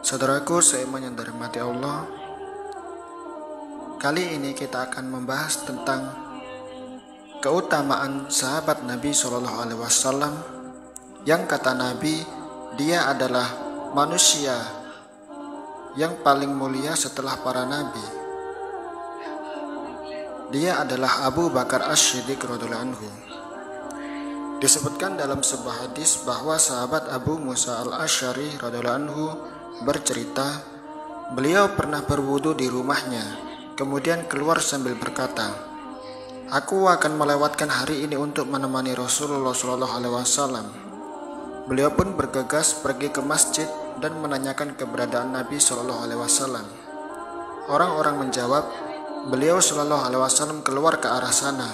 Saudaraku seiman yang dirahmati Allah, kali ini kita akan membahas tentang keutamaan sahabat Nabi Shallallahu Alaihi Wasallam yang kata Nabi, dia adalah manusia yang paling mulia setelah para nabi. Dia adalah Abu Bakar As-Siddiq radhiyallahu anhu. Disebutkan dalam sebuah hadis bahwa sahabat Abu Musa Al-Asy'ari radhiyallahu anhu bercerita, beliau pernah berwudu di rumahnya, kemudian keluar sambil berkata, "Aku akan melewatkan hari ini untuk menemani Rasulullah SAW." Beliau pun bergegas pergi ke masjid dan menanyakan keberadaan Nabi SAW. Orang-orang menjawab, beliau SAW keluar ke arah sana.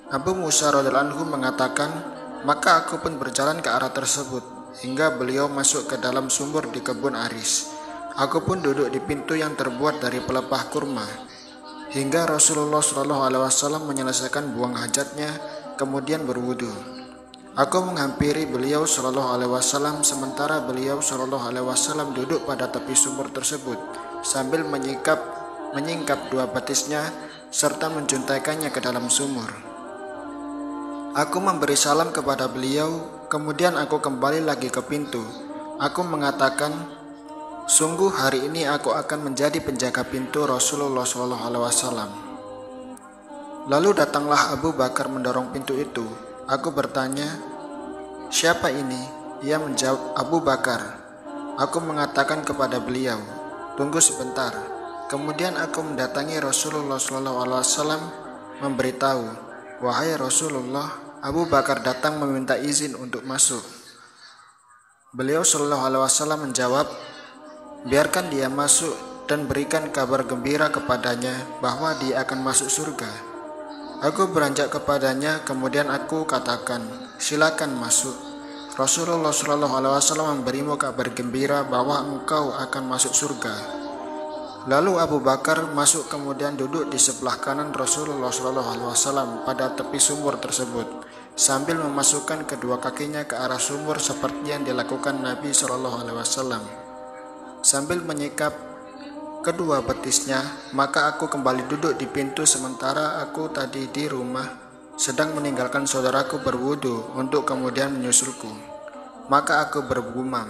Abu Musa radhiyallahu anhu mengatakan, maka aku pun berjalan ke arah tersebut hingga beliau masuk ke dalam sumur di kebun aris. Aku pun duduk di pintu yang terbuat dari pelepah kurma hingga Rasulullah SAW menyelesaikan buang hajatnya kemudian berwudu. Aku menghampiri beliau SAW sementara beliau SAW duduk pada tepi sumur tersebut sambil menyingkap dua betisnya serta menjuntaikannya ke dalam sumur. Aku memberi salam kepada beliau, kemudian aku kembali lagi ke pintu. Aku mengatakan, sungguh hari ini aku akan menjadi penjaga pintu Rasulullah SAW. Lalu datanglah Abu Bakar mendorong pintu itu. Aku bertanya, siapa ini? Ia menjawab, Abu Bakar. Aku mengatakan kepada beliau, tunggu sebentar. Kemudian aku mendatangi Rasulullah SAW memberitahu, wahai Rasulullah, Abu Bakar datang meminta izin untuk masuk. Beliau SAW menjawab, biarkan dia masuk dan berikan kabar gembira kepadanya bahwa dia akan masuk surga. Aku beranjak kepadanya, kemudian aku katakan, silakan masuk. Rasulullah SAW memberimu kabar gembira bahwa engkau akan masuk surga. Lalu Abu Bakar masuk kemudian duduk di sebelah kanan Rasulullah SAW pada tepi sumur tersebut sambil memasukkan kedua kakinya ke arah sumur seperti yang dilakukan Nabi SAW. Sambil menyikap kedua betisnya, maka aku kembali duduk di pintu sementara aku tadi di rumah sedang meninggalkan saudaraku berwudu untuk kemudian menyusulku. Maka aku bergumam,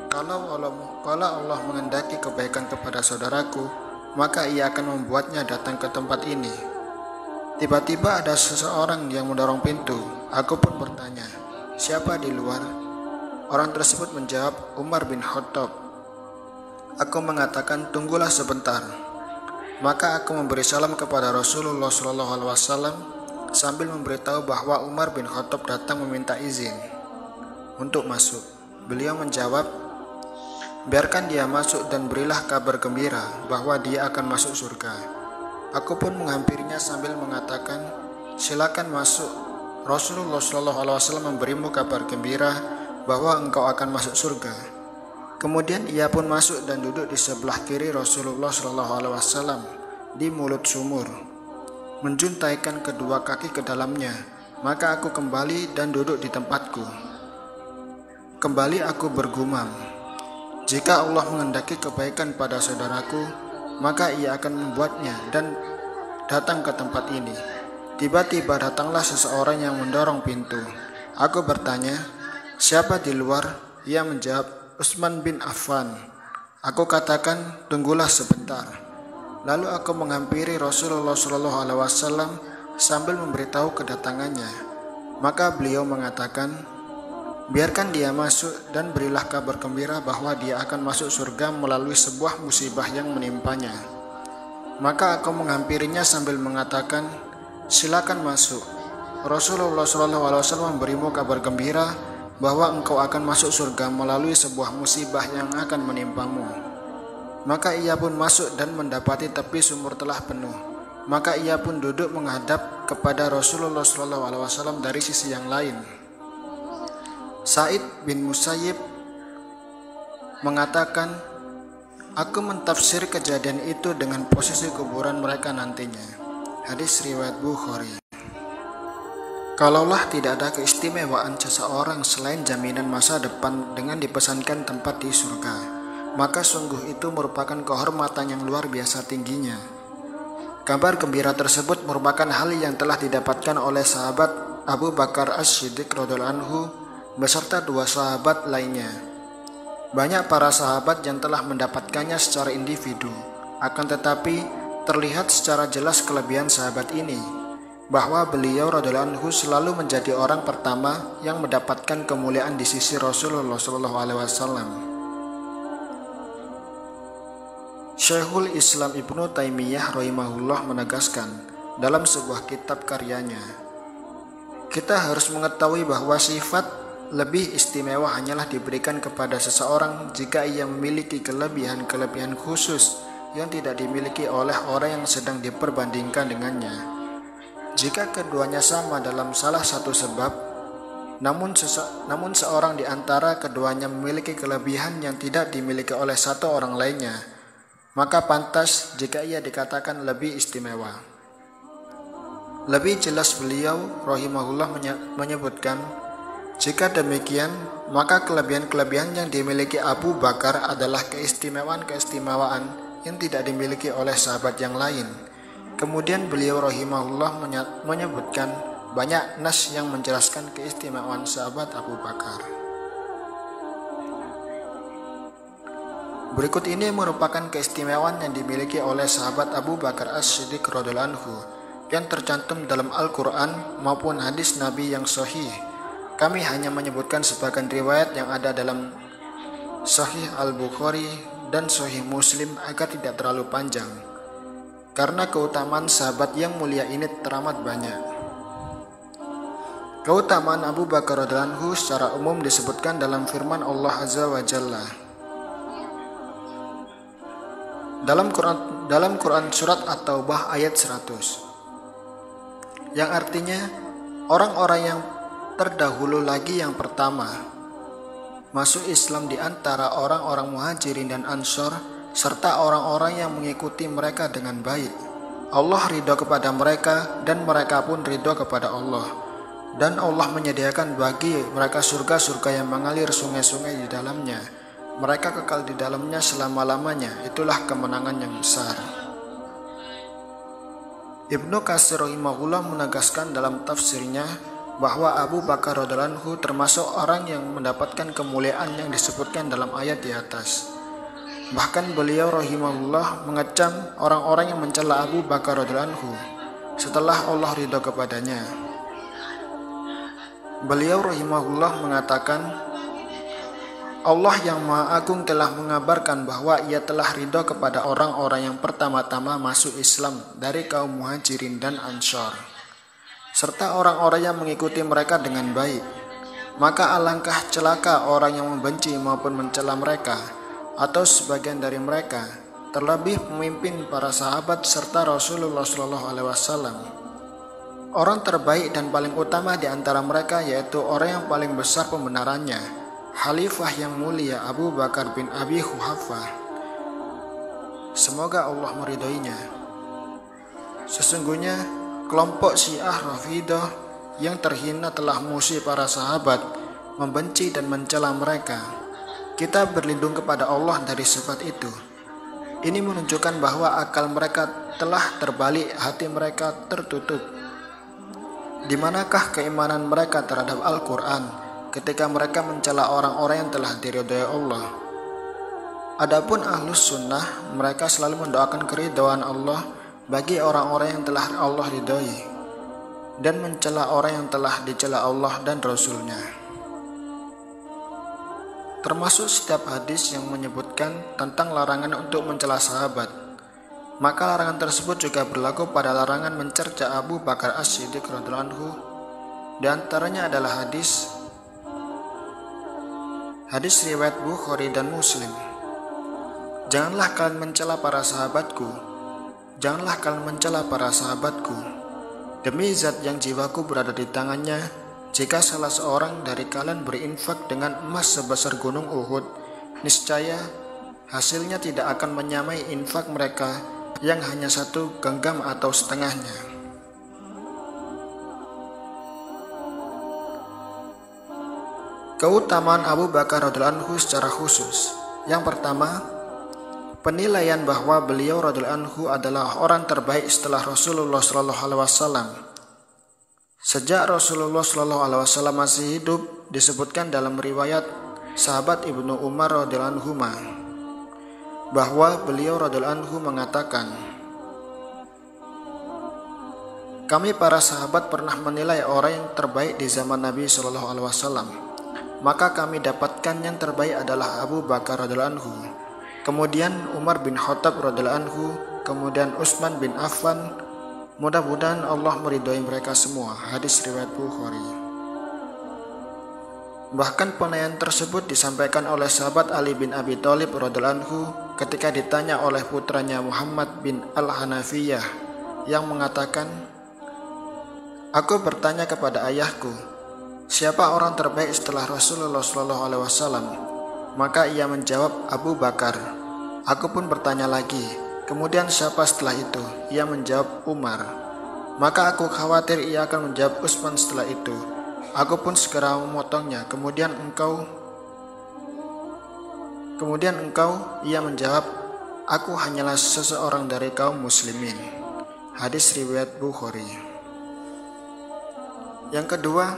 kalau Allah menghendaki kebaikan kepada saudaraku, maka ia akan membuatnya datang ke tempat ini. Tiba-tiba ada seseorang yang mendorong pintu. Aku pun bertanya, siapa di luar? Orang tersebut menjawab, Umar bin Khattab. Aku mengatakan, tunggulah sebentar. Maka aku memberi salam kepada Rasulullah SAW sambil memberitahu bahwa Umar bin Khattab datang meminta izin untuk masuk. Beliau menjawab, biarkan dia masuk dan berilah kabar gembira bahwa dia akan masuk surga. Aku pun menghampirinya sambil mengatakan, silakan masuk. Rasulullah SAW memberimu kabar gembira bahwa engkau akan masuk surga. Kemudian ia pun masuk dan duduk di sebelah kiri Rasulullah SAW di mulut sumur, menjuntaikan kedua kaki ke dalamnya. Maka aku kembali dan duduk di tempatku. Kembali aku bergumam, jika Allah menghendaki kebaikan pada saudaraku, maka ia akan membuatnya dan datang ke tempat ini. Tiba-tiba datanglah seseorang yang mendorong pintu. Aku bertanya, siapa di luar? Ia menjawab, Utsman bin Affan. Aku katakan, tunggulah sebentar. Lalu aku menghampiri Rasulullah SAW sambil memberitahu kedatangannya. Maka beliau mengatakan, biarkan dia masuk dan berilah kabar gembira bahwa dia akan masuk surga melalui sebuah musibah yang menimpanya. Maka aku menghampirinya sambil mengatakan, silakan masuk. Rasulullah SAW memberimu kabar gembira bahwa engkau akan masuk surga melalui sebuah musibah yang akan menimpamu. Maka ia pun masuk dan mendapati tepi sumur telah penuh. Maka ia pun duduk menghadap kepada Rasulullah SAW dari sisi yang lain. Sa'id bin Musayyib mengatakan, aku mentafsir kejadian itu dengan posisi kuburan mereka nantinya. Hadis riwayat Bukhari. Kalaulah tidak ada keistimewaan seseorang selain jaminan masa depan dengan dipesankan tempat di surga, maka sungguh itu merupakan kehormatan yang luar biasa tingginya. Kabar gembira tersebut merupakan hal yang telah didapatkan oleh sahabat Abu Bakar As-Siddiq radhiyallahu anhu beserta dua sahabat lainnya. Banyak para sahabat yang telah mendapatkannya secara individu, akan tetapi terlihat secara jelas kelebihan sahabat ini, bahwa beliau radhiyallahu anhu selalu menjadi orang pertama yang mendapatkan kemuliaan di sisi Rasulullah SAW. Syekhul Islam Ibnu Taimiyah rahimahullah menegaskan dalam sebuah kitab karyanya, kita harus mengetahui bahwa sifat lebih istimewa hanyalah diberikan kepada seseorang jika ia memiliki kelebihan-kelebihan khusus yang tidak dimiliki oleh orang yang sedang diperbandingkan dengannya. Jika keduanya sama dalam salah satu sebab, namun seorang di antara keduanya memiliki kelebihan yang tidak dimiliki oleh satu orang lainnya, maka pantas jika ia dikatakan lebih istimewa. Lebih jelas beliau rahimahullah menyebutkan, jika demikian, maka kelebihan-kelebihan yang dimiliki Abu Bakar adalah keistimewaan-keistimewaan yang tidak dimiliki oleh sahabat yang lain. Kemudian beliau rahimahullah menyebutkan banyak nas yang menjelaskan keistimewaan sahabat Abu Bakar. Berikut ini merupakan keistimewaan yang dimiliki oleh sahabat Abu Bakar As-Siddiq radhiyallahu anhu yang tercantum dalam Al-Quran maupun hadis Nabi yang sahih. Kami hanya menyebutkan sebagian riwayat yang ada dalam Sahih Al-Bukhari dan Sahih Muslim agar tidak terlalu panjang, karena keutamaan sahabat yang mulia ini teramat banyak. Keutamaan Abu Bakar radhiyallahu anhu secara umum disebutkan dalam firman Allah Azza wa Jalla dalam Quran surat At-Taubah ayat 100, yang artinya orang-orang yang terdahulu lagi yang pertama masuk Islam di antara orang-orang Muhajirin dan Ansor serta orang-orang yang mengikuti mereka dengan baik. Allah ridho kepada mereka dan mereka pun ridho kepada Allah. Dan Allah menyediakan bagi mereka surga-surga yang mengalir sungai-sungai di dalamnya. Mereka kekal di dalamnya selama-lamanya. Itulah kemenangan yang besar. Ibnu Katsir rahimahullah menegaskan dalam tafsirnya bahwa Abu Bakar radhiyallahu anhu termasuk orang yang mendapatkan kemuliaan yang disebutkan dalam ayat di atas. Bahkan beliau rahimahullah mengecam orang-orang yang mencela Abu Bakar radhiyallahu anhu setelah Allah ridho kepadanya. Beliau rahimahullah mengatakan, Allah yang Maha Agung telah mengabarkan bahwa ia telah ridho kepada orang-orang yang pertama-tama masuk Islam dari kaum Muhajirin dan Ansor, serta orang-orang yang mengikuti mereka dengan baik. Maka alangkah celaka orang yang membenci maupun mencela mereka atau sebagian dari mereka, terlebih pemimpin para sahabat serta Rasulullah SAW. Orang terbaik dan paling utama di antara mereka yaitu orang yang paling besar pembenarannya, Khalifah yang mulia Abu Bakar bin Abi Quhafah. Semoga Allah meridhoinya. Sesungguhnya kelompok Syiah Rafidah yang terhina telah musuh para sahabat, membenci dan mencela mereka. Kita berlindung kepada Allah dari sifat itu. Ini menunjukkan bahwa akal mereka telah terbalik, hati mereka tertutup. Di manakah keimanan mereka terhadap Al-Quran ketika mereka mencela orang-orang yang telah diridhoi Allah? Adapun Ahlus Sunnah, mereka selalu mendoakan keridhaan Allah bagi orang-orang yang telah Allah ridhoi dan mencela orang yang telah dicela Allah dan Rasul-Nya. Termasuk setiap hadis yang menyebutkan tentang larangan untuk mencela sahabat. Maka larangan tersebut juga berlaku pada larangan mencerca Abu Bakar As-Siddiq radhiyallahu anhu. Di antaranya adalah hadis riwayat Bukhari dan Muslim. Janganlah kalian mencela para sahabatku. Janganlah kalian mencela para sahabatku. Demi zat yang jiwaku berada di tangannya, jika salah seorang dari kalian berinfak dengan emas sebesar gunung Uhud, niscaya hasilnya tidak akan menyamai infak mereka yang hanya 1 genggam atau setengahnya. Keutamaan Abu Bakar radhiyallahu anhu secara khusus. Yang pertama, penilaian bahwa beliau radhiyallahu anhu adalah orang terbaik setelah Rasulullah sallallahu alaihi wasallam. Sejak Rasulullah sallallahu alaihi wasallam masih hidup, disebutkan dalam riwayat sahabat Ibnu Umar radhiyallahu anhu bahwa beliau radhiyallahu anhu mengatakan, kami para sahabat pernah menilai orang yang terbaik di zaman Nabi sallallahu alaihi wasallam. Maka kami dapatkan yang terbaik adalah Abu Bakar radhiyallahu anhu, kemudian Umar bin Khattab radhiyallahu anhu, kemudian Utsman bin Affan. Mudah-mudahan Allah meridhoi mereka semua. Hadis riwayat Bukhari. Bahkan penilaian tersebut disampaikan oleh sahabat Ali bin Abi Thalib radhiyallahu anhu ketika ditanya oleh putranya Muhammad bin Al-Hanafiyah yang mengatakan, aku bertanya kepada ayahku, siapa orang terbaik setelah Rasulullah SAW? Maka ia menjawab Abu Bakar. Aku pun bertanya lagi, kemudian siapa setelah itu? Ia menjawab Umar. Maka aku khawatir ia akan menjawab Utsman setelah itu. Aku pun segera memotongnya. Kemudian engkau, ia menjawab, aku hanyalah seseorang dari kaum muslimin. Hadis riwayat Bukhari. Yang kedua,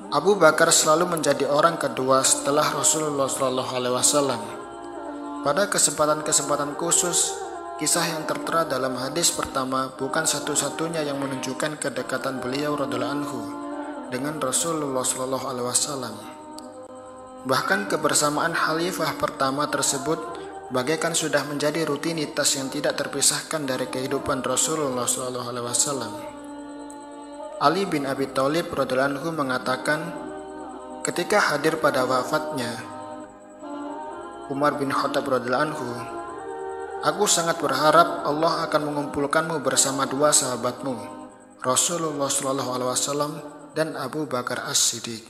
Abu Bakar selalu menjadi orang kedua setelah Rasulullah SAW. Pada kesempatan-kesempatan khusus, kisah yang tertera dalam hadis pertama bukan satu-satunya yang menunjukkan kedekatan beliau radhiyallahu anhu dengan Rasulullah SAW. Bahkan kebersamaan khalifah pertama tersebut bagaikan sudah menjadi rutinitas yang tidak terpisahkan dari kehidupan Rasulullah SAW. Ali bin Abi Thalib radhiyallahu anhu mengatakan, ketika hadir pada wafatnya Umar bin Khattab radhiyallahu anhu, aku sangat berharap Allah akan mengumpulkanmu bersama dua sahabatmu, Rasulullah SAW dan Abu Bakar As-Siddiq.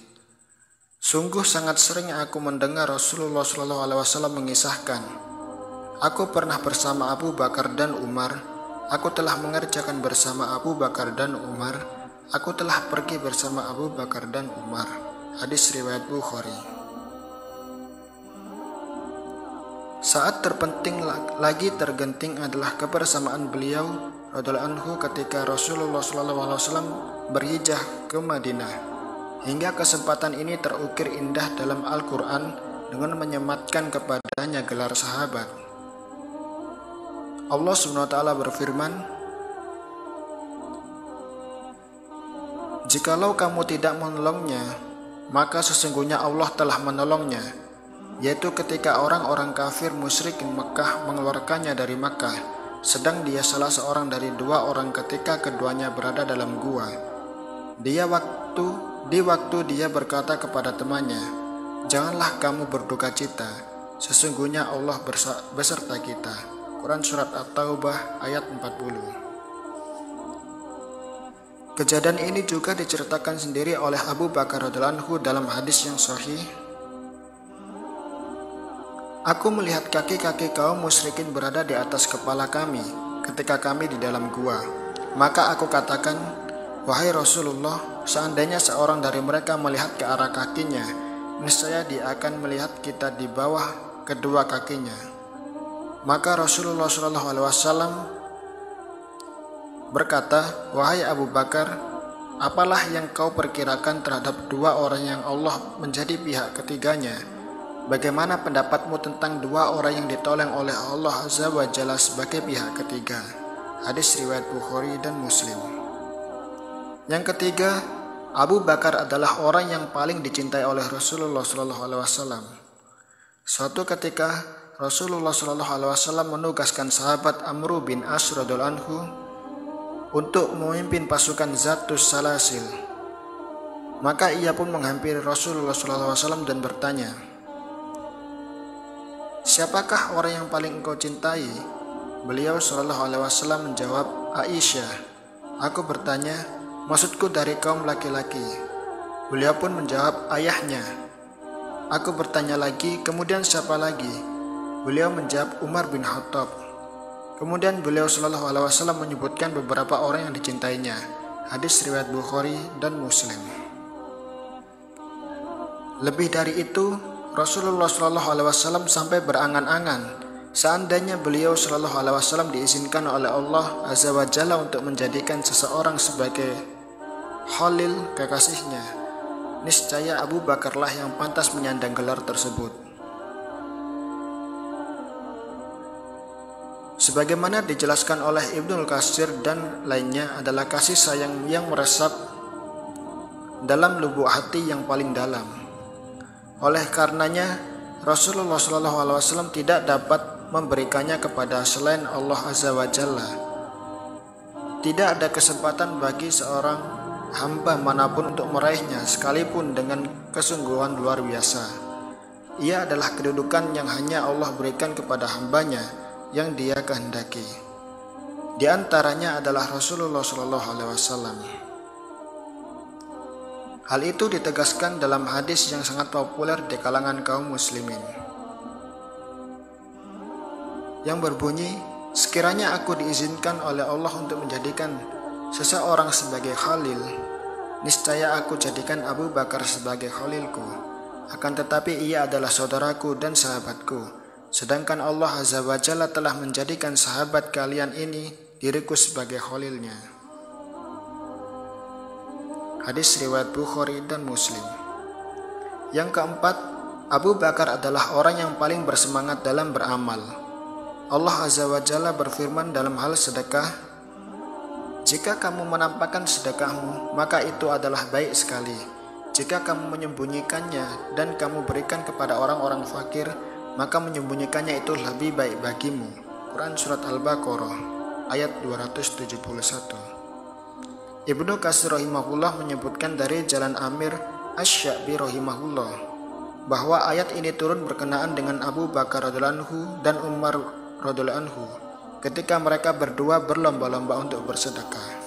Sungguh sangat sering aku mendengar Rasulullah SAW mengisahkan, aku pernah bersama Abu Bakar dan Umar, aku telah mengerjakan bersama Abu Bakar dan Umar, aku telah pergi bersama Abu Bakar dan Umar. Hadis riwayat Bukhari. Saat terpenting lagi tergenting adalah kebersamaan beliau radhiyallahu anhu ketika Rasulullah SAW berhijrah ke Madinah. Hingga kesempatan ini terukir indah dalam Al-Quran dengan menyematkan kepadanya gelar sahabat. Allah SWT berfirman, jikalau kamu tidak menolongnya, maka sesungguhnya Allah telah menolongnya, yaitu ketika orang-orang kafir musyrikin Mekah mengeluarkannya dari Mekah, sedang dia salah seorang dari dua orang ketika keduanya berada dalam gua. Di waktu dia berkata kepada temannya, janganlah kamu berduka cita, sesungguhnya Allah beserta kita. Quran Surat At-Taubah ayat 40. Kejadian ini juga diceritakan sendiri oleh Abu Bakar radhiyallahu anhu dalam hadis yang sahih. Aku melihat kaki-kaki kaum musyrikin berada di atas kepala kami ketika kami di dalam gua. Maka aku katakan, wahai Rasulullah, seandainya seorang dari mereka melihat ke arah kakinya, niscaya dia akan melihat kita di bawah kedua kakinya. Maka Rasulullah SAW berkata, wahai Abu Bakar, apalah yang kau perkirakan terhadap dua orang yang Allah menjadi pihak ketiganya? Bagaimana pendapatmu tentang dua orang yang ditolong oleh Allah Azza wa Jalla sebagai pihak ketiga? Hadis riwayat Bukhari dan Muslim. Yang ketiga, Abu Bakar adalah orang yang paling dicintai oleh Rasulullah SAW. Suatu ketika Rasulullah SAW menugaskan sahabat Amr bin As radhiyallahu anhu untuk memimpin pasukan Zatus Salasil. Maka ia pun menghampiri Rasulullah SAW dan bertanya, siapakah orang yang paling engkau cintai? Beliau SAW menjawab, Aisyah. Aku bertanya, maksudku dari kaum laki-laki. Beliau pun menjawab, ayahnya. Aku bertanya lagi, kemudian siapa lagi? Beliau menjawab, Umar bin Khattab. Kemudian beliau SAW menyebutkan beberapa orang yang dicintainya. Hadis riwayat Bukhari dan Muslim. Lebih dari itu, Rasulullah SAW sampai berangan-angan seandainya beliau SAW diizinkan oleh Allah Azza wa Jalla untuk menjadikan seseorang sebagai Khalil, kekasihnya, niscaya Abu Bakarlah yang pantas menyandang gelar tersebut. Sebagaimana dijelaskan oleh Ibnul Katsir dan lainnya adalah kasih sayang yang meresap dalam lubuk hati yang paling dalam. Oleh karenanya, Rasulullah SAW tidak dapat memberikannya kepada selain Allah Azza wa Jalla. Tidak ada kesempatan bagi seorang hamba manapun untuk meraihnya sekalipun dengan kesungguhan luar biasa. Ia adalah kedudukan yang hanya Allah berikan kepada hambanya yang Dia kehendaki. Di antaranya adalah Rasulullah SAW. Hal itu ditegaskan dalam hadis yang sangat populer di kalangan kaum muslimin, yang berbunyi, sekiranya aku diizinkan oleh Allah untuk menjadikan seseorang sebagai khalil, niscaya aku jadikan Abu Bakar sebagai khalilku. Akan tetapi ia adalah saudaraku dan sahabatku, sedangkan Allah Azza wa Jalla telah menjadikan sahabat kalian ini diriku sebagai khalilnya. Hadis riwayat Bukhari dan Muslim. Yang keempat, Abu Bakar adalah orang yang paling bersemangat dalam beramal. Allah Azza wa Jalla berfirman dalam hal sedekah, "Jika kamu menampakkan sedekahmu, maka itu adalah baik sekali. Jika kamu menyembunyikannya dan kamu berikan kepada orang-orang fakir, maka menyembunyikannya itu lebih baik bagimu." Quran Surat Al-Baqarah ayat 271. Ibnu Katsir rahimahullah menyebutkan dari Jalan Amir Asy-Sya'bi rahimahullah bahwa ayat ini turun berkenaan dengan Abu Bakar radhiyallahu anhu dan Umar radhiyallahu anhu ketika mereka berdua berlomba-lomba untuk bersedekah.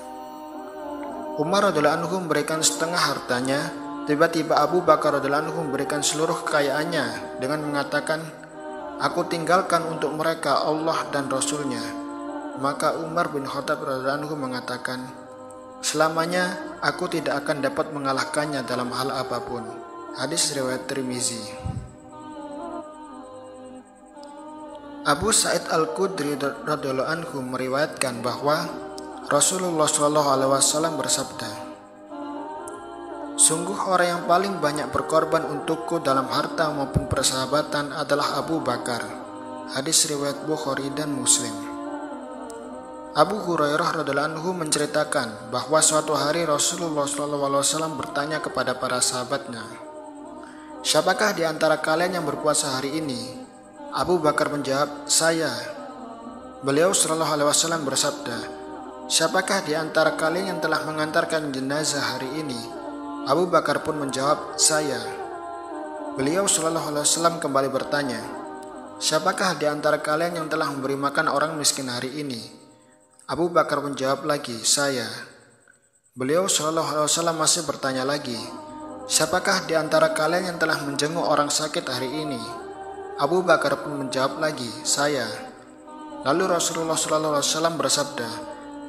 Umar radhiyallahu anhu memberikan setengah hartanya, tiba-tiba Abu Bakar radhiyallahu anhu memberikan seluruh kekayaannya dengan mengatakan, "Aku tinggalkan untuk mereka Allah dan Rasulnya." Maka Umar bin Khattab radhiyallahu anhu mengatakan, "Selamanya aku tidak akan dapat mengalahkannya dalam hal apapun." Hadis riwayat Tirmizi. Abu Sa'id Al-Khudri radhiyallahu anhu meriwayatkan bahwa Rasulullah SAW bersabda, "Sungguh orang yang paling banyak berkorban untukku dalam harta maupun persahabatan adalah Abu Bakar." Hadis riwayat Bukhari dan Muslim. Abu Hurairah radhiyallahu anhu menceritakan bahwa suatu hari Rasulullah SAW bertanya kepada para sahabatnya, "Siapakah di antara kalian yang berpuasa hari ini?" Abu Bakar menjawab, "Saya." Beliau SAW bersabda, "Siapakah di antara kalian yang telah mengantarkan jenazah hari ini?" Abu Bakar pun menjawab, "Saya." Beliau SAW kembali bertanya, "Siapakah di antara kalian yang telah memberi makan orang miskin hari ini?" Abu Bakar menjawab lagi, "Saya." Beliau SAW masih bertanya lagi, "Siapakah di antara kalian yang telah menjenguk orang sakit hari ini?" Abu Bakar pun menjawab lagi, "Saya." Lalu Rasulullah SAW bersabda,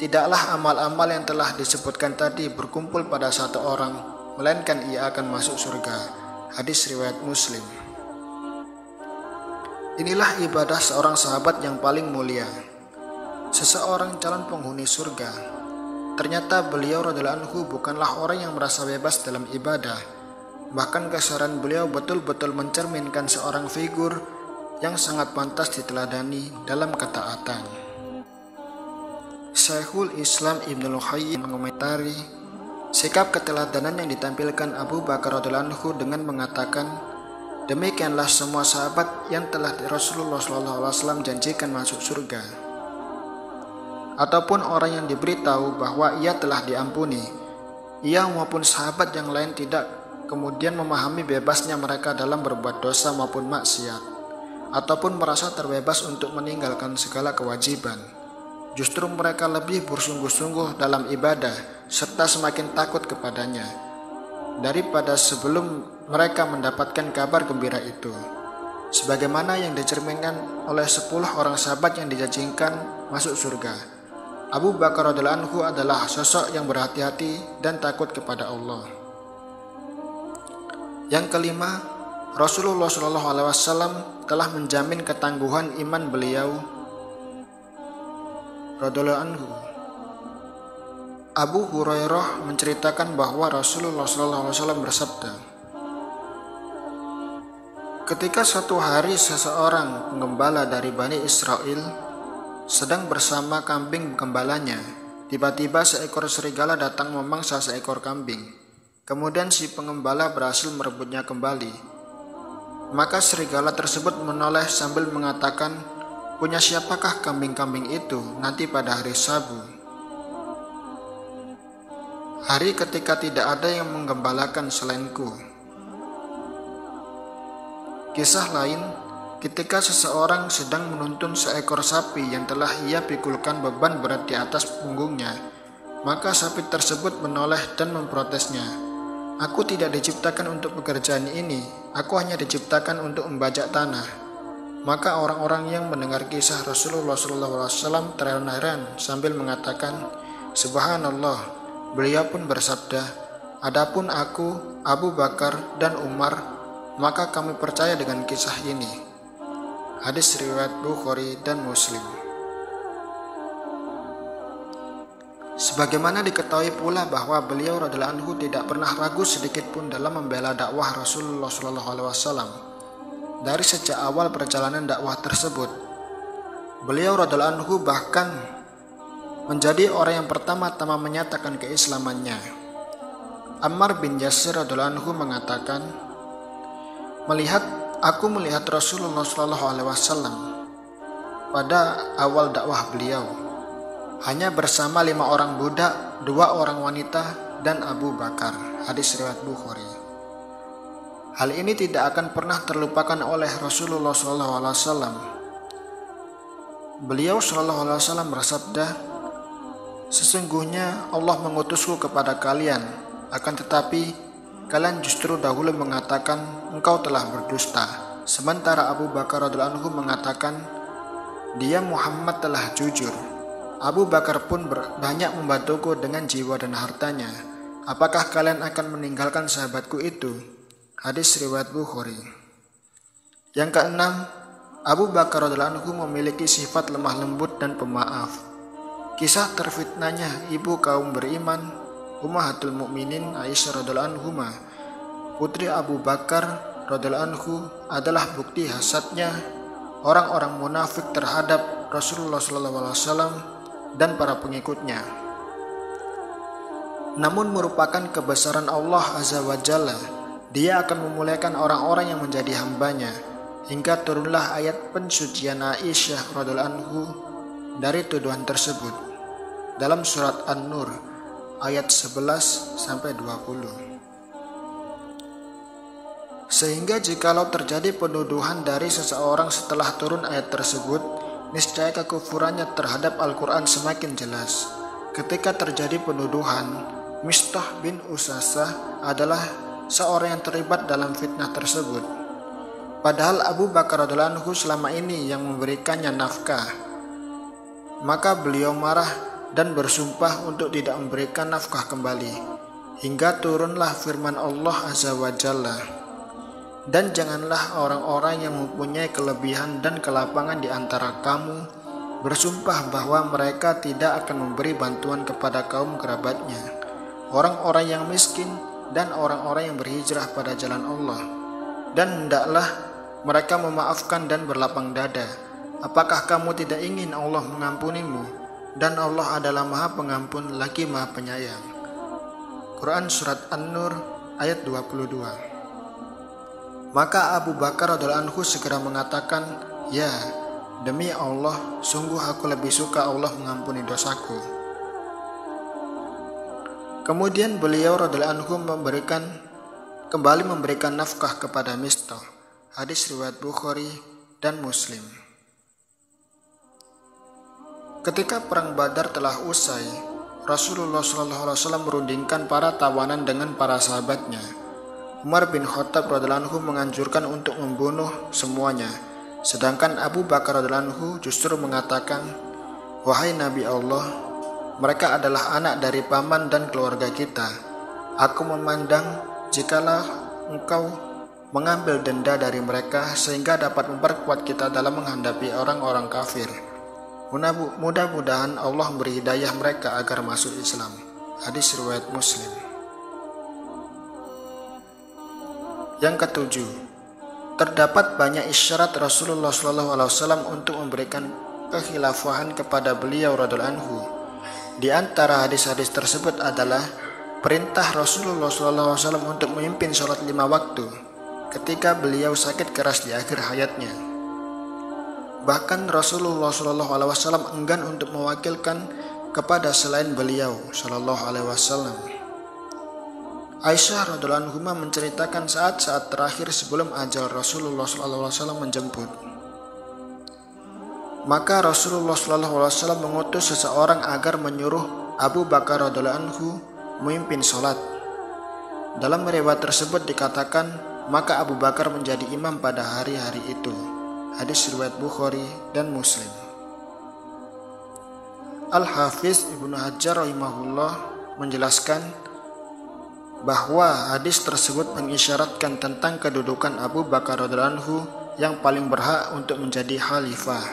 "Tidaklah amal-amal yang telah disebutkan tadi berkumpul pada satu orang, melainkan ia akan masuk surga." Hadis riwayat Muslim. Inilah ibadah seorang sahabat yang paling mulia, seseorang calon penghuni surga. Ternyata beliau radhiyallahu anhu bukanlah orang yang merasa bebas dalam ibadah. Bahkan kesabaran beliau betul-betul mencerminkan seorang figur yang sangat pantas diteladani dalam ketaatan. Syekhul Islam Ibnul Qayyim mengomentari sikap keteladanan yang ditampilkan Abu Bakar radhiyallahu anhu dengan mengatakan, "Demikianlah semua sahabat yang telah Rasulullah SAW janjikan masuk surga." Ataupun orang yang diberitahu bahwa ia telah diampuni, ia maupun sahabat yang lain tidak kemudian memahami bebasnya mereka dalam berbuat dosa maupun maksiat, ataupun merasa terbebas untuk meninggalkan segala kewajiban. Justru mereka lebih bersungguh-sungguh dalam ibadah serta semakin takut kepadanya daripada sebelum mereka mendapatkan kabar gembira itu. Sebagaimana yang dicerminkan oleh 10 orang sahabat yang dijanjikan masuk surga. Abu Bakar radhiyallahu anhu adalah sosok yang berhati-hati dan takut kepada Allah. Yang kelima, Rasulullah SAW telah menjamin ketangguhan iman beliau radhiyallahu anhu. Abu Hurairah menceritakan bahwa Rasulullah SAW bersabda, ketika suatu hari seseorang penggembala dari Bani Israel sedang bersama kambing gembalanya, tiba-tiba seekor serigala datang memangsa seekor kambing. Kemudian si pengembala berhasil merebutnya kembali. Maka serigala tersebut menoleh sambil mengatakan, punya siapakah kambing-kambing itu nanti pada hari Sabu? Hari ketika tidak ada yang menggembalakan selainku. Kisah lain, ketika seseorang sedang menuntun seekor sapi yang telah ia pikulkan beban berat di atas punggungnya, maka sapi tersebut menoleh dan memprotesnya. Aku tidak diciptakan untuk pekerjaan ini, aku hanya diciptakan untuk membajak tanah. Maka orang-orang yang mendengar kisah Rasulullah SAW terheran-heran sambil mengatakan, Subhanallah, beliau pun bersabda, adapun aku, Abu Bakar dan Umar, maka kami percaya dengan kisah ini. Hadis riwayat Bukhari dan Muslim. Sebagaimana diketahui pula bahwa beliau radhiyallahu anhu tidak pernah ragu sedikit pun dalam membela dakwah Rasulullah SAW. Dari sejak awal perjalanan dakwah tersebut, beliau radhiyallahu anhu bahkan menjadi orang yang pertama-tama menyatakan keislamannya. Ammar bin Yasir radhiyallahu anhu mengatakan, Aku melihat Rasulullah SAW pada awal dakwah beliau, hanya bersama 5 orang budak, 2 orang wanita, dan Abu Bakar. Hadis riwayat Bukhari. Hal ini tidak akan pernah terlupakan oleh Rasulullah SAW. Beliau SAW bersabda, sesungguhnya Allah mengutusku kepada kalian, akan tetapi kalian justru dahulu mengatakan engkau telah berdusta. Sementara Abu Bakar radhiyallahu anhu mengatakan dia Muhammad telah jujur. Abu Bakar pun banyak membantuku dengan jiwa dan hartanya. Apakah kalian akan meninggalkan sahabatku itu? Hadis riwayat Bukhari. Yang keenam, Abu Bakar radhiyallahu anhu memiliki sifat lemah lembut dan pemaaf. Kisah terfitnahnya ibu kaum beriman, Ummahatul Mukminin Aisyah radhiyallahu anha, putri Abu Bakar radhiyallahu anhu, adalah bukti hasadnya orang-orang munafik terhadap Rasulullah SAW dan para pengikutnya. Namun merupakan kebesaran Allah Azza wa Jalla, Dia akan memuliakan orang-orang yang menjadi hambanya, hingga turunlah ayat pensucian Aisyah radhiyallahu anhu dari tuduhan tersebut dalam surat An-Nur ayat 11-20. Sehingga jikalau terjadi penuduhan dari seseorang setelah turun ayat tersebut, niscaya kekufurannya terhadap Al-Quran semakin jelas. Ketika terjadi penuduhan, Mistah bin Usasah adalah seorang yang terlibat dalam fitnah tersebut. Padahal Abu Bakar radhiyallahu anhu selama ini yang memberikannya nafkah. Maka beliau marah dan bersumpah untuk tidak memberikan nafkah kembali, hingga turunlah firman Allah Azza wa Jalla, dan janganlah orang-orang yang mempunyai kelebihan dan kelapangan di antara kamu bersumpah bahwa mereka tidak akan memberi bantuan kepada kaum kerabatnya, orang-orang yang miskin dan orang-orang yang berhijrah pada jalan Allah, dan hendaklah mereka memaafkan dan berlapang dada. Apakah kamu tidak ingin Allah mengampunimu? Dan Allah adalah Maha Pengampun lagi Maha Penyayang. Quran Surat An-Nur ayat 22. Maka Abu Bakar radhiyallahu anhu segera mengatakan, ya, demi Allah, sungguh aku lebih suka Allah mengampuni dosaku. Kemudian beliau radhiyallahu anhu kembali memberikan nafkah kepada Mistah. Hadis riwayat Bukhari dan Muslim. Ketika perang Badar telah usai, Rasulullah SAW merundingkan para tawanan dengan para sahabatnya. Umar bin Khattab radhiyallahu anhu menganjurkan untuk membunuh semuanya, sedangkan Abu Bakar radhiyallahu anhu justru mengatakan, wahai Nabi Allah, mereka adalah anak dari paman dan keluarga kita. Aku memandang jikalau engkau mengambil denda dari mereka sehingga dapat memperkuat kita dalam menghadapi orang-orang kafir. Mudah-mudahan Allah memberi hidayah mereka agar masuk Islam. Hadis riwayat Muslim. Yang ketujuh, terdapat banyak isyarat Rasulullah SAW untuk memberikan kekhilafahan kepada beliau radhiyallahu anhu. Di antara hadis-hadis tersebut adalah perintah Rasulullah SAW untuk memimpin sholat 5 waktu ketika beliau sakit keras di akhir hayatnya. Bahkan Rasulullah SAW enggan untuk mewakilkan kepada selain beliau SAW. Aisyah radhiyallahu anha menceritakan saat-saat terakhir sebelum ajal Rasulullah SAW menjemput. Maka Rasulullah SAW mengutus seseorang agar menyuruh Abu Bakar radhiyallahu anhu memimpin sholat. Dalam riwayat tersebut dikatakan, maka Abu Bakar menjadi imam pada hari-hari itu. Hadis riwayat Bukhari dan Muslim. Al-Hafiz Ibnu Hajar rahimahullah menjelaskan bahwa hadis tersebut mengisyaratkan tentang kedudukan Abu Bakar radhiyallahu anhu yang paling berhak untuk menjadi khalifah.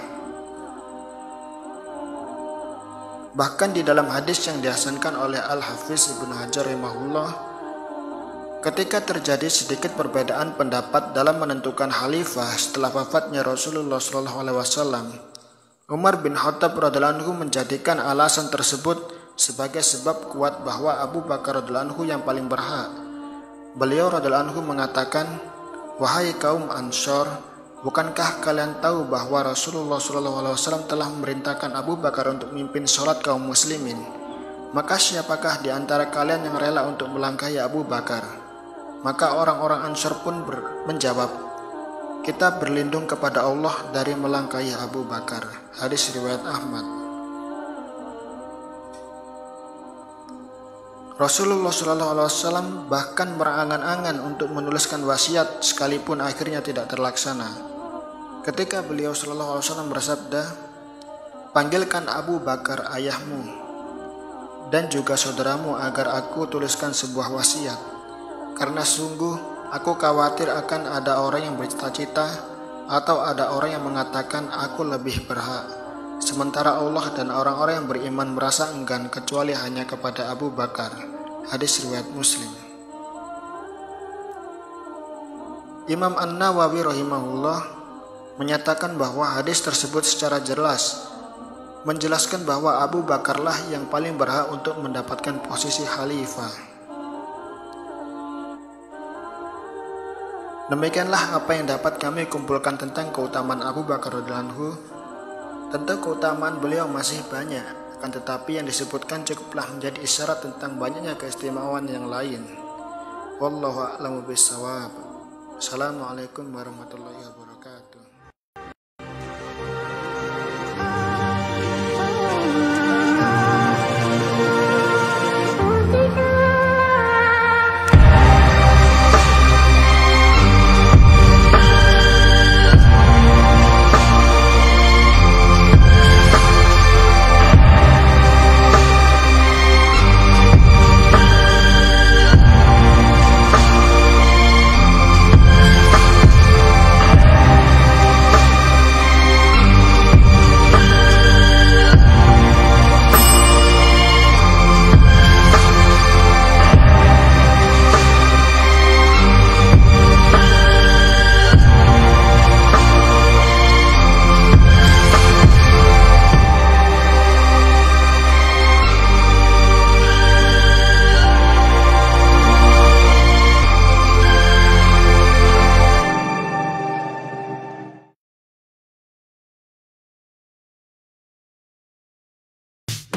Bahkan di dalam hadis yang dihasankan oleh Al-Hafiz Ibnu Hajar rahimahullah, ketika terjadi sedikit perbedaan pendapat dalam menentukan khalifah setelah wafatnya Rasulullah SAW, Umar bin Khattab radhiyallahu anhu menjadikan alasan tersebut sebagai sebab kuat bahwa Abu Bakar radhiyallahu anhu yang paling berhak. Beliau radhiyallahu anhu mengatakan, "Wahai kaum Ansor, bukankah kalian tahu bahwa Rasulullah SAW telah memerintahkan Abu Bakar untuk memimpin sholat kaum muslimin? Maka siapakah di antara kalian yang rela untuk melangkahi Abu Bakar?" Maka orang-orang Ansor pun menjawab, "Kita berlindung kepada Allah dari melangkahi Abu Bakar." Hadis riwayat Ahmad. Rasulullah SAW bahkan berangan-angan untuk menuliskan wasiat sekalipun akhirnya tidak terlaksana. Ketika beliau SAW bersabda, "Panggilkan Abu Bakar ayahmu dan juga saudaramu agar aku tuliskan sebuah wasiat. Karena sungguh aku khawatir akan ada orang yang bercita-cita atau ada orang yang mengatakan aku lebih berhak, sementara Allah dan orang-orang yang beriman merasa enggan kecuali hanya kepada Abu Bakar." Hadis riwayat Muslim. Imam An-Nawawi rahimahullah menyatakan bahwa hadis tersebut secara jelas menjelaskan bahwa Abu Bakarlah yang paling berhak untuk mendapatkan posisi khalifah. Demikianlah apa yang dapat kami kumpulkan tentang keutamaan Abu Bakar radhiyallahu anhu. Tentu keutamaan beliau masih banyak, akan tetapi yang disebutkan cukuplah menjadi isyarat tentang banyaknya keistimewaan yang lain. Wallahu a'lamu bishawab. Assalamualaikum warahmatullahi wabarakatuh.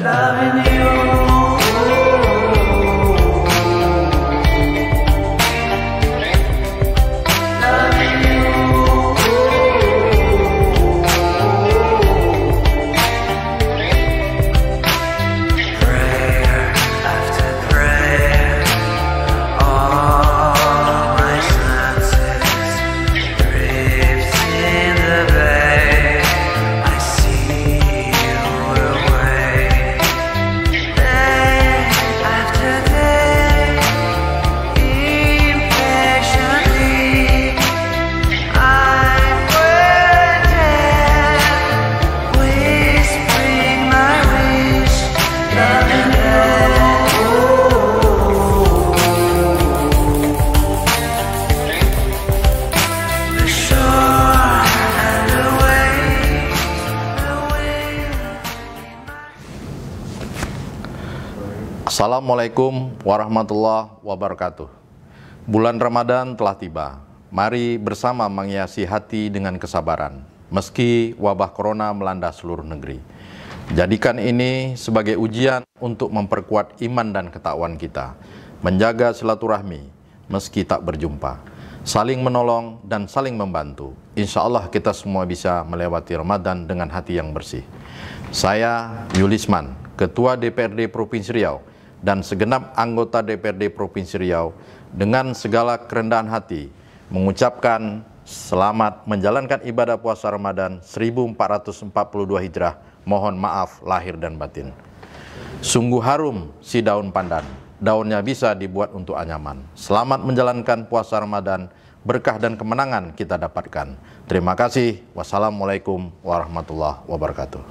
Loving you. Assalamualaikum warahmatullahi wabarakatuh. Bulan Ramadan telah tiba. Mari bersama menghiasi hati dengan kesabaran, meski wabah corona melanda seluruh negeri. Jadikan ini sebagai ujian untuk memperkuat iman dan ketakwaan kita, menjaga silaturahmi meski tak berjumpa, saling menolong dan saling membantu. Insya Allah kita semua bisa melewati Ramadan dengan hati yang bersih. Saya Yulisman, Ketua DPRD Provinsi Riau, dan segenap anggota DPRD Provinsi Riau dengan segala kerendahan hati mengucapkan selamat menjalankan ibadah puasa Ramadan 1442 Hijrah. Mohon maaf lahir dan batin. Sungguh harum si daun pandan, daunnya bisa dibuat untuk anyaman. Selamat menjalankan puasa Ramadan, berkah dan kemenangan kita dapatkan. Terima kasih. Wassalamualaikum warahmatullahi wabarakatuh.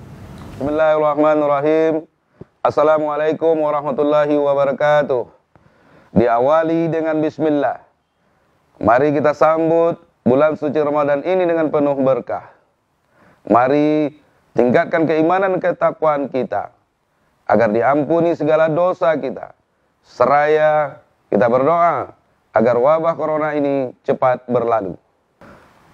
Bismillahirrahmanirrahim. Assalamualaikum warahmatullahi wabarakatuh. Diawali dengan bismillah. Mari kita sambut bulan suci Ramadan ini dengan penuh berkah. Mari tingkatkan keimanan ketakwaan kita agar diampuni segala dosa kita. Seraya kita berdoa agar wabah corona ini cepat berlalu.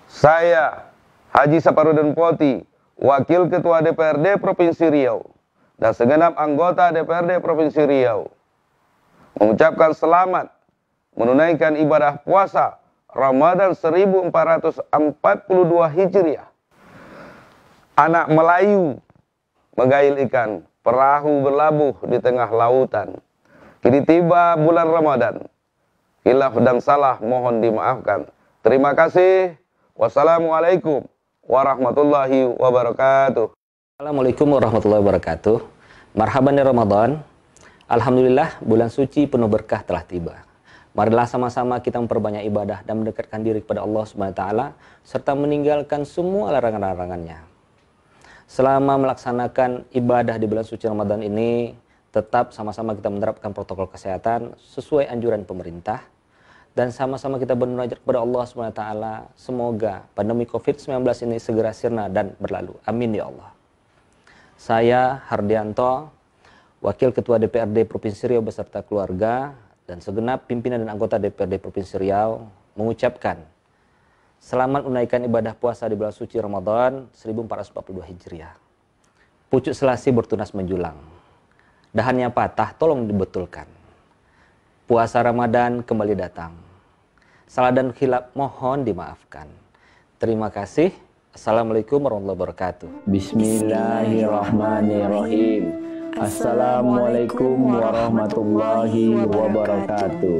Saya Haji Saparudin Poti, Wakil Ketua DPRD Provinsi Riau dan segenap anggota DPRD Provinsi Riau mengucapkan selamat menunaikan ibadah puasa Ramadan 1442 Hijriah. Anak Melayu menggail ikan, perahu berlabuh di tengah lautan. Kini tiba bulan Ramadan. Khilaf dan salah mohon dimaafkan. Terima kasih. Wassalamualaikum warahmatullahi wabarakatuh. Assalamualaikum warahmatullahi wabarakatuh. Marhaban ya Ramadan. Alhamdulillah bulan suci penuh berkah telah tiba. Marilah sama-sama kita memperbanyak ibadah dan mendekatkan diri kepada Allah SWT serta meninggalkan semua larangan-larangannya. Selama melaksanakan ibadah di bulan suci Ramadan ini, tetap sama-sama kita menerapkan protokol kesehatan sesuai anjuran pemerintah dan sama-sama kita bermunajat kepada Allah SWT. Semoga pandemi COVID-19 ini segera sirna dan berlalu. Amin ya Allah. Saya Hardianto, Wakil Ketua DPRD Provinsi Riau beserta keluarga dan segenap pimpinan dan anggota DPRD Provinsi Riau mengucapkan selamat menunaikan ibadah puasa di bulan suci Ramadan 1442 Hijriah. Pucuk selasi bertunas menjulang. Dahannya patah, tolong dibetulkan. Puasa Ramadan kembali datang. Salah dan khilaf mohon dimaafkan. Terima kasih. Assalamualaikum warahmatullahi wabarakatuh. Bismillahirrahmanirrahim. Assalamualaikum warahmatullahi wabarakatuh.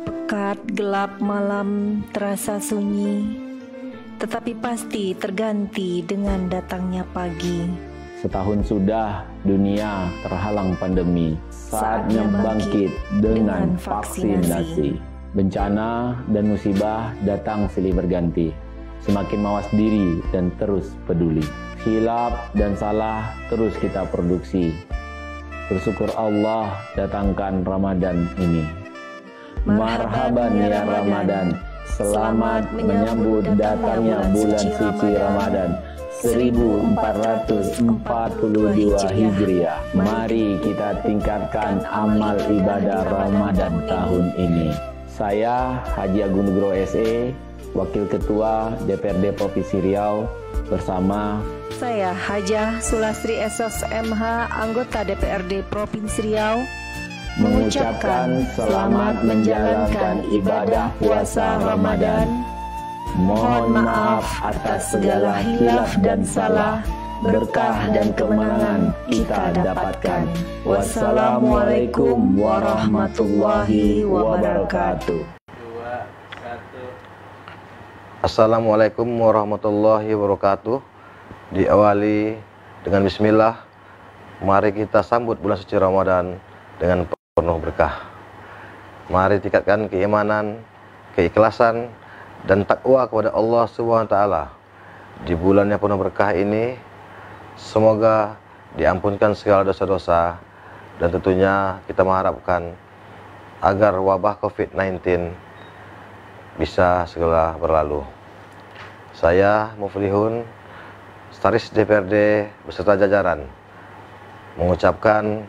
Pekat gelap malam terasa sunyi, tetapi pasti terganti dengan datangnya pagi. Setahun sudah dunia terhalang pandemi. Saatnya bangkit dengan vaksinasi. Bencana dan musibah datang silih berganti. Semakin mawas diri dan terus peduli. Khilaf dan salah terus kita produksi. Bersyukur Allah datangkan Ramadan ini. Marhaban ya Ramadan. Selamat menyambut datangnya bulan suci Ramadan 1442 Hijriah. Mari kita tingkatkan amal ibadah Ramadan tahun ini. Saya Haji Agung Nugroho SE, Wakil Ketua DPRD Provinsi Riau bersama Saya Hajah Sulastri Esos MH, anggota DPRD Provinsi Riau, mengucapkan selamat menjalankan ibadah puasa Ramadan. Mohon maaf atas segala khilaf dan salah, berkah dan kemenangan kita dapatkan. Wassalamualaikum warahmatullahi wabarakatuh. Assalamualaikum warahmatullahi wabarakatuh. Diawali dengan bismillah. Mari kita sambut bulan suci Ramadan dengan penuh berkah. Mari tingkatkan keimanan, keikhlasan, dan takwa kepada Allah SWT. Di bulan yang penuh berkah ini, semoga diampunkan segala dosa-dosa, dan tentunya kita mengharapkan agar wabah COVID-19 bisa segera berlalu. Saya Muflihun, Sekretaris DPRD beserta jajaran, mengucapkan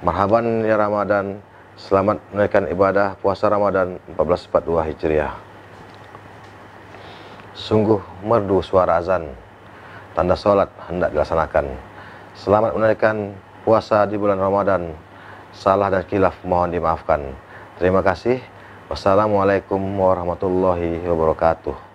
Marhaban ya Ramadan. Selamat menunaikan ibadah puasa Ramadan 1442 Hijriah. Sungguh merdu suara azan, tanda sholat hendak dilaksanakan. Selamat menunaikan puasa di bulan Ramadan. Salah dan khilaf mohon dimaafkan. Terima kasih. Wassalamualaikum warahmatullahi wabarakatuh.